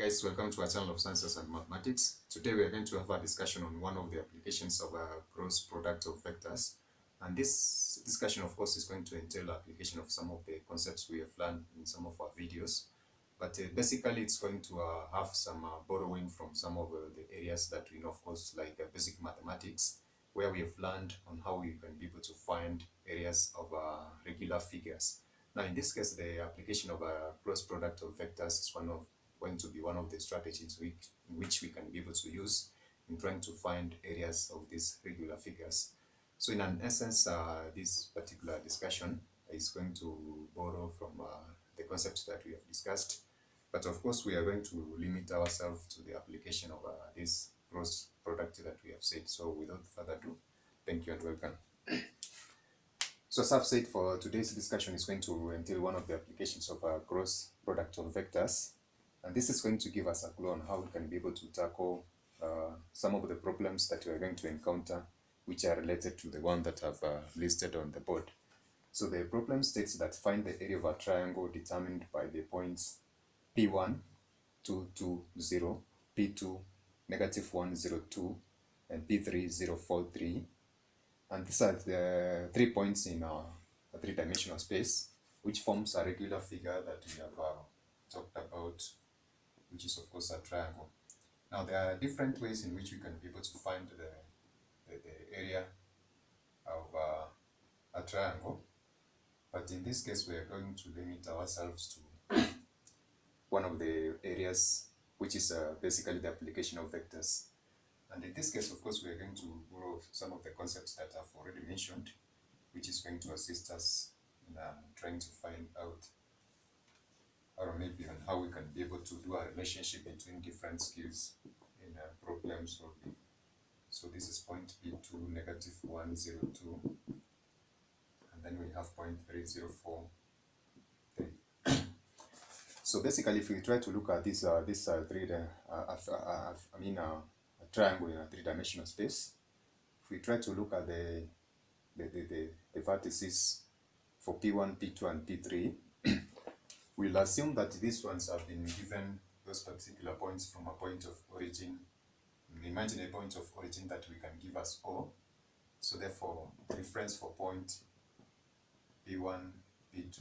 guys, welcome to our channel of Sciences and Mathematics. Today we are going to have a discussion on one of the applications of a cross product of vectors. And this discussion, of course, is going to entail application of some of the concepts we have learned in some of our videos. But basically, it's going to have some borrowing from some of the areas that we know, of course, like basic mathematics, where we have learned on how we can be able to find areas of regular figures. Now, in this case, the application of a cross product of vectors is going to be one of the strategies in which we can be able to use in trying to find areas of these regular figures. So in an essence, this particular discussion is going to borrow from the concepts that we have discussed. But of course, we are going to limit ourselves to the application of this cross product that we have said. So without further ado, thank you and welcome. So as I've said, for today's discussion is going to entail one of the applications of a cross product of vectors. And this is going to give us a clue on how we can be able to tackle some of the problems that we are going to encounter, which are related to the one that I've listed on the board. So the problem states that find the area of a triangle determined by the points P1, 2, 2, 0, P2, negative 1, 0, 2, and P3, 0, 4, 3. And these are the 3 points in a three-dimensional space, which forms a regular figure that we have talked about, which is of course a triangle. Now there are different ways in which we can be able to find the area of a triangle, but in this case we are going to limit ourselves to one of the areas, which is basically the application of vectors. And in this case, of course, we are going to borrow some of the concepts that I've already mentioned, which is going to assist us in trying to find out, or maybe on how we can be able to do a relationship between different skills in problem solving. So this is point P2, negative 1, 0, 2, and then we have point 3, 0, 4, 3. So basically, if we try to look at this triangle in a three-dimensional space, if we try to look at the vertices for P1, P2, and P3, we'll assume that these ones have been given those particular points from a point of origin. Imagine a point of origin that we can give as O. So therefore, the reference for point P1, P2,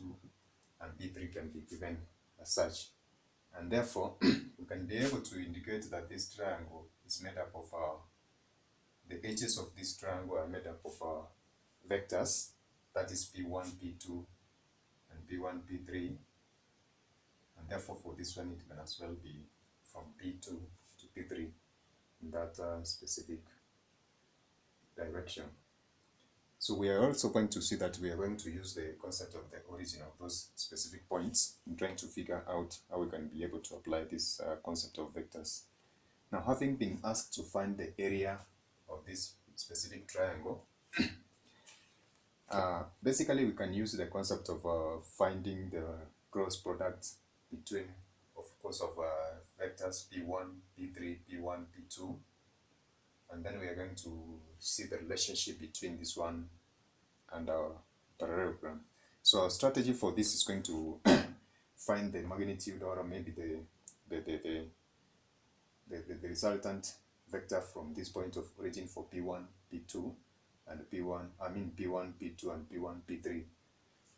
and P3 can be given as such. And therefore, we can be able to indicate that this triangle is made up of the edges of this triangle are made up of vectors, that is P1, P2, and P1, P3. And therefore, for this one, it can as well be from P2 to P3 in that specific direction. So we are also going to see that we are going to use the concept of the origin of those specific points in trying to figure out how we can be able to apply this concept of vectors. Now, having been asked to find the area of this specific triangle, basically we can use the concept of finding the cross product between, of course, of vectors P1, P3, P1, P2, and then we are going to see the relationship between this one and our parallelogram. So our strategy for this is going to find the magnitude, or maybe the resultant vector from this point of origin for P1, P2, and P1, P2 and P1, P3.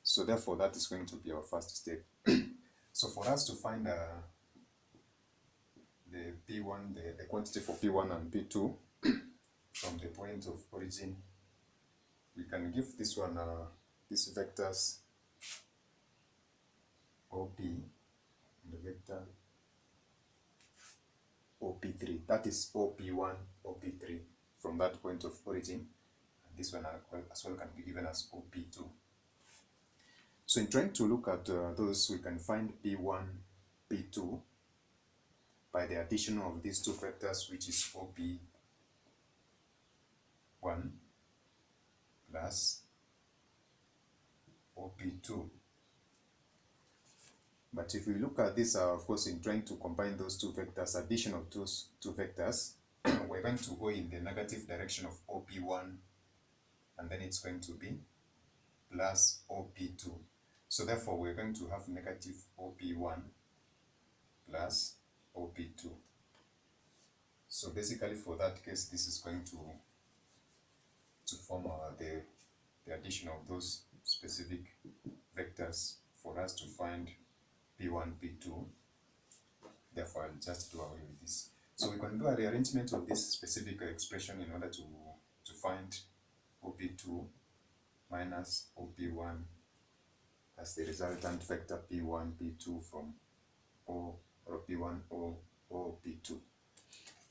So therefore, that is going to be our first step. So for us to find the P1, the quantity for P1 and P2 from the point of origin, we can give this one these vectors OP and the vector OP3. That is OP1, OP3 from that point of origin. And this one as well can be given as OP2. So in trying to look at those, we can find P1, P2 by the addition of these two vectors, which is OP1 plus OP2. But if we look at this, of course, in trying to combine those two vectors, addition of those two vectors, we're going to go in the negative direction of OP1, and then it's going to be plus OP2. So therefore, we're going to have negative OP1 plus OP2. So basically for that case, this is going to form the addition of those specific vectors for us to find P1, P2. Therefore, I'll just do away with this. So we can do a rearrangement of this specific expression in order to find OP2 minus OP1 as the resultant vector P1, P2 from O or P1 or P2.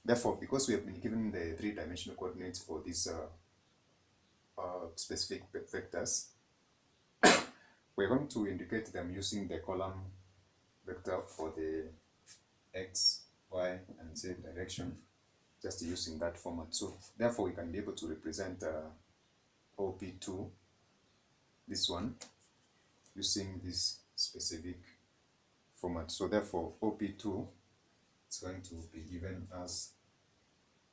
Therefore, because we have been given the three-dimensional coordinates for these specific vectors, we're going to indicate them using the column vector for the x, y, and z direction, just using that format. So therefore, we can be able to represent OP2, this one, using this specific format. So therefore, OP2 is going to be given as,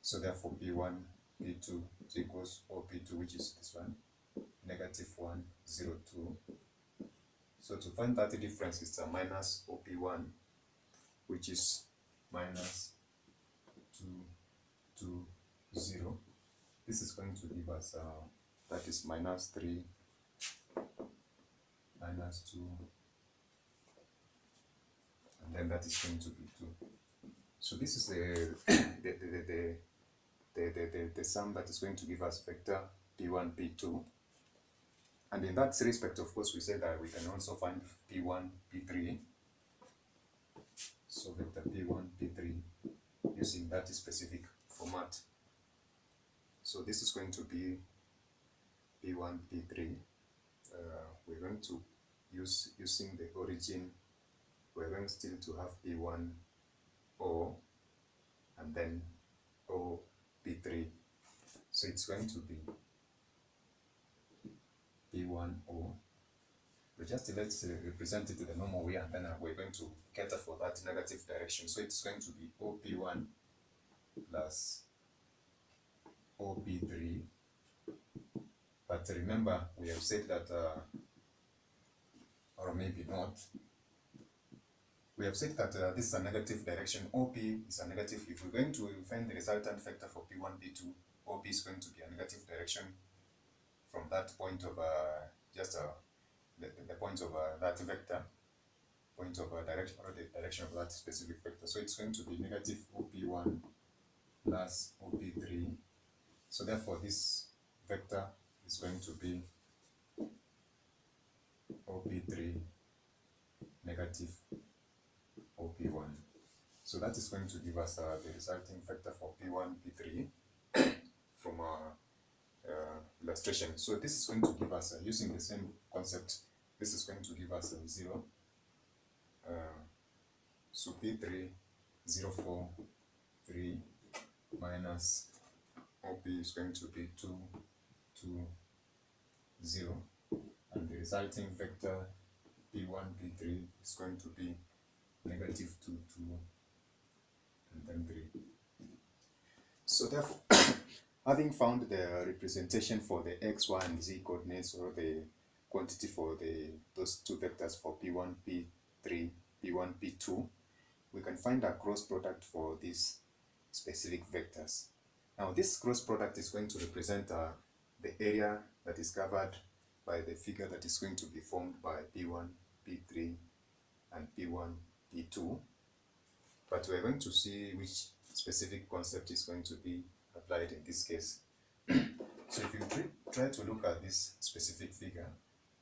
so therefore P1, P2 is equals OP2, which is this one, -1, 0, 2. So to find that difference, it's a minus OP1, which is minus 2, 2, 0. This is going to give us, that is minus 3, minus 2, and then that is going to be 2. So this is the sum that is going to give us vector P1, P2. And in that respect, of course, we said that we can also find P1, P3. So vector P1, P3 using that specific format. So this is going to be P1, P3. We're going to using the origin, we're going still to have P1, O, and then O, P3. So it's going to be P1O. But just let's represent it to the normal way, and then we're going to cater for that negative direction. So it's going to be OP1 plus OP3. But remember, we have said that, or maybe not, we have said that this is a negative direction. OP is a negative. If we're going to find the resultant vector for P1, P2, OP is going to be a negative direction from that point of the point of that vector, point of direction, or the direction of that specific vector. So it's going to be negative OP1 plus OP3. So therefore this vector is going to be OP3 negative OP1. So that is going to give us the resulting vector for P1, P3 from our illustration. So this is going to give us, using the same concept, this is going to give us a 0. So P3, 0, 4, 3 minus OP is going to be 2, 2, 0. And the resulting vector P1, P3 is going to be negative 2, 2, and then 3. So therefore, having found the representation for the x, y, and z coordinates, or the quantity for those two vectors for P1, P3, P1, P2, we can find a cross product for these specific vectors. Now this cross product is going to represent the area that is covered by the figure that is going to be formed by P1, P3, and P1, P2. But we're going to see which specific concept is going to be applied in this case. So if you try to look at this specific figure,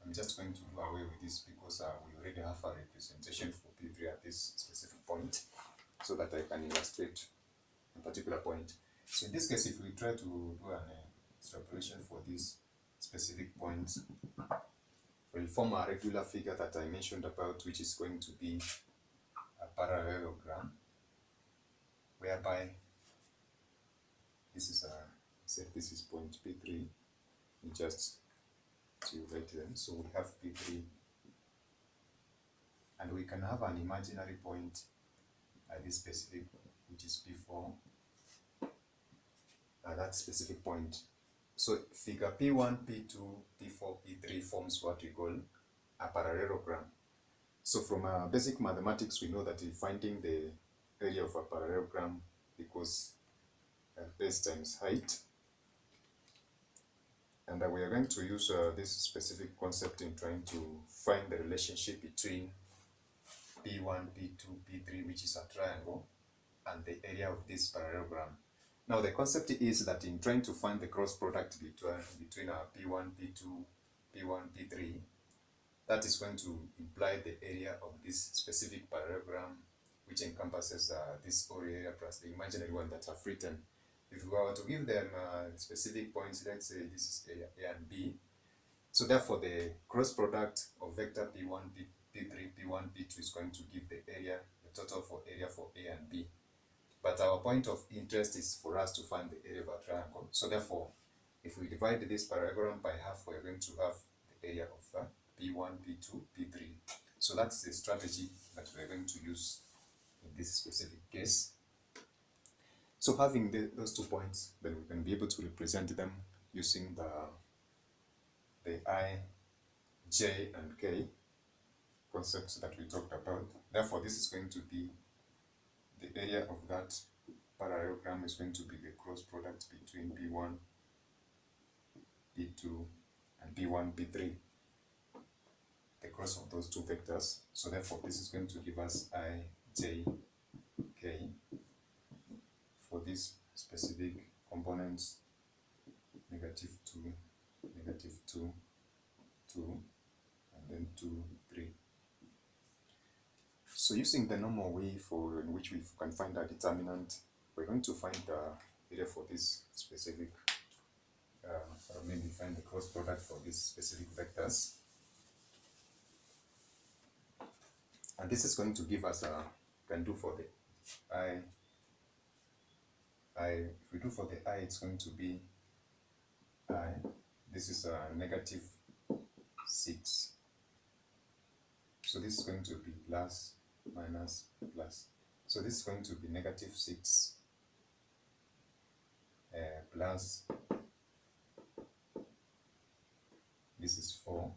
I'm just going to do away with this because we already have a representation for P3 at this specific point, so that I can illustrate a particular point. So in this case, if we try to do an extrapolation for these specific points, we'll form a regular figure that I mentioned about, which is going to be a parallelogram, whereby this is this is point P3. We just to write them. So we have P3, and we can have an imaginary point at this specific, which is P4, at that specific point. So figure P1, P2, P4, P3 forms what we call a parallelogram. So from basic mathematics, we know that in finding the area of a parallelogram, because base times height. And we are going to use this specific concept in trying to find the relationship between P1, P2, P3, which is a triangle, and the area of this parallelogram. Now the concept is that in trying to find the cross product between P1, P2, P1, P3, that is going to imply the area of this specific parallelogram, which encompasses this whole area plus the imaginary one that I've written. If we were to give them specific points, let's say this is area A and B, so therefore the cross product of vector P1, P3, P1, P2 is going to give the area, the total for area for A and B. But our point of interest is for us to find the area of a triangle. So therefore, if we divide this parallelogram by half, we're going to have the area of P1, P2, P3. So that's the strategy that we're going to use in this specific case. So having those 2 points, then we can be able to represent them using the I, J, and K concepts that we talked about. Therefore, this is going to be the area of that parallelogram is going to be the cross product between P1, P2, and P1, P3. The cross of those two vectors. So therefore, this is going to give us I, J, K for these specific components, negative 2, negative 2, 2, and then 2, 3. So using the normal way in which we can find our determinant, we're going to find the area for this specific, or maybe find the cross product for these specific vectors. And this is going to give us can do for the if we do for the I, it's going to be this is negative 6. So this is going to be plus, minus, plus. So this is going to be negative 6 plus, this is 4.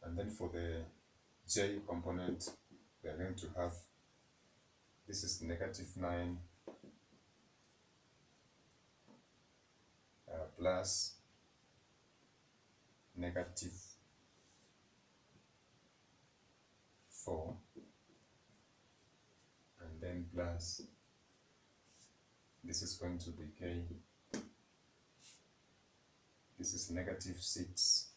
And then for the J component, we are going to have, this is negative 9 plus negative 4, and then plus, this is going to be K, this is negative 6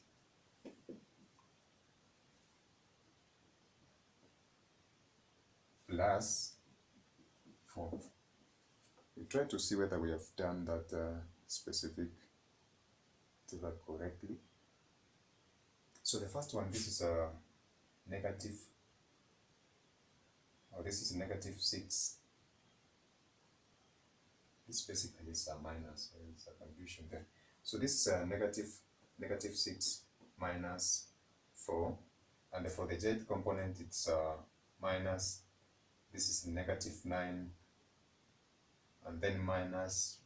plus 4. We try to see whether we have done that specific table correctly. So the first one, this is a negative, or this is negative 6. This basically is a minus, so it's a confusion there. So this is a negative 6 minus 4, and for the Z component it's minus, this is negative 9, and then minus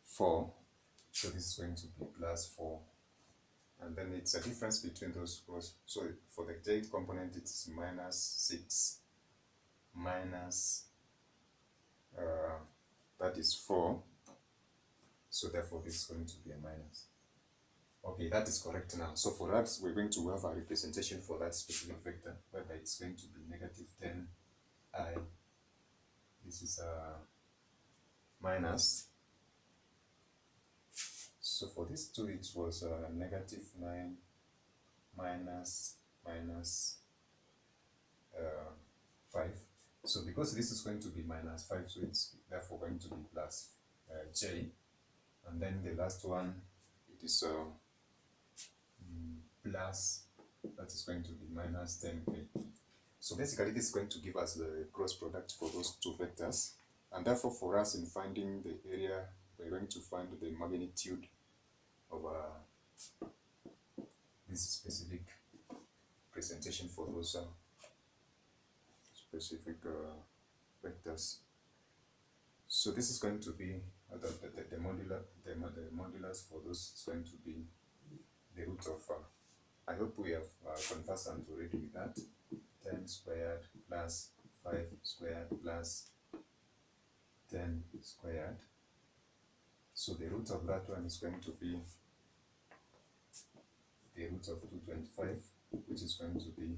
4, so this is going to be plus 4, and then it's a difference between those rows. So for the Z component it's minus 6 minus that is 4, so therefore this is going to be a minus. Okay, that is correct now. So for that, we're going to have a representation for that specific vector, whereby it's going to be negative 10 I, this is a minus. So for this 2, it was negative 9 minus 5. So because this is going to be minus 5, so it's therefore going to be plus J. And then the last one, it is plus, that is going to be minus 10K. So basically this is going to give us the cross product for those two vectors. And therefore for us in finding the area, we're going to find the magnitude of this specific presentation for those specific vectors. So this is going to be the modulus for those is going to be the root of I hope we have conversant already with that. 10 squared plus 5 squared plus 10 squared. So the root of that one is going to be the root of 225, which is going to be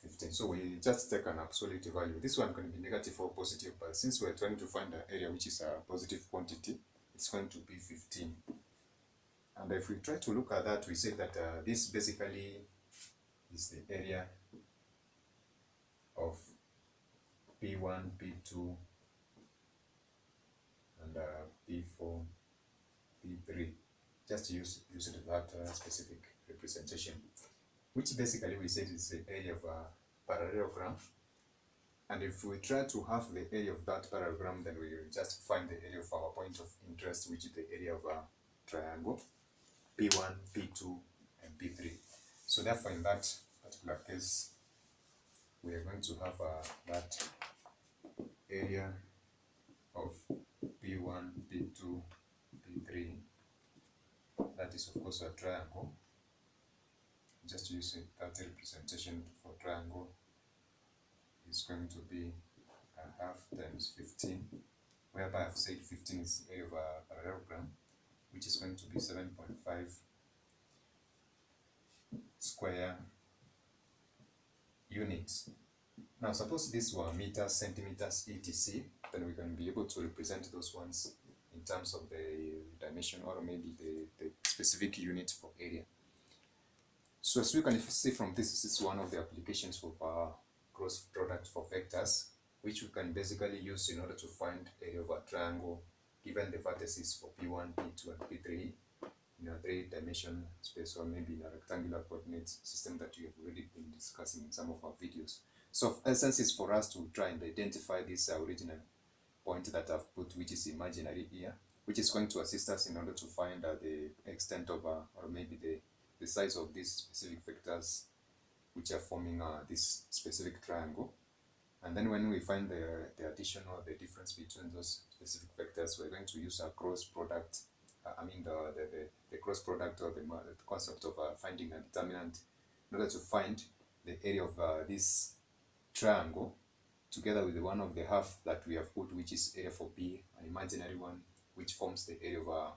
15. So we just take an absolute value. This one can be negative or positive, but since we're trying to find an area which is a positive quantity, it's going to be 15. And if we try to look at that, we say that this basically is the area of P1, P2, and P4, P3. Just use that specific representation, which basically we said is the area of a parallelogram. And if we try to have the area of that parallelogram, then we will just find the area of our point of interest, which is the area of a triangle, P1, P2, and P3. So therefore, in that particular case, we are going to have that area of P1, P2, P3. That is, of course, a triangle. Just using that representation for triangle is going to be a half times 15, whereby I've said 15 is the area of a parallelogram, which is going to be 7.5 square units. Now suppose these were meters, centimeters, etc., then we can be able to represent those ones in terms of the dimension or maybe the specific unit for area. So as we can see from this is one of the applications for cross product for vectors, which we can basically use in order to find area of a triangle given the vertices for P1, P2, and P3 in a 3-dimensional space, or maybe in a rectangular coordinates system that we have already been discussing in some of our videos. So of essence is for us to try and identify this original point that I've put, which is imaginary here, which is going to assist us in order to find the extent of or maybe the size of these specific vectors which are forming this specific triangle. And then when we find the addition or the difference between those specific vectors, we're going to use a cross product, the cross product or the concept of finding a determinant in order to find the area of this triangle together with one of the half that we have put, which is area for P, an imaginary one, which forms the area of a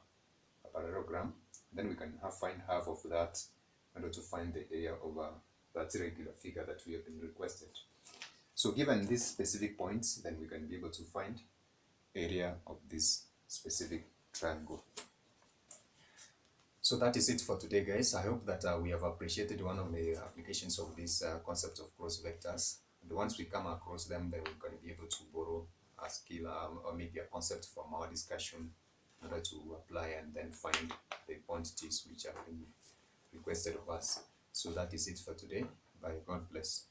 parallelogram. Then we can find half of that in order to find the area of that regular figure that we have been requested. So given these specific points, then we can be able to find area of this specific triangle. So that is it for today, guys. I hope that we have appreciated one of the applications of this concept of cross vectors. And once we come across them, then we're going to be able to borrow a skill or maybe a concept from our discussion in order to apply and then find the quantities which have been requested of us. So that is it for today. Bye. God bless.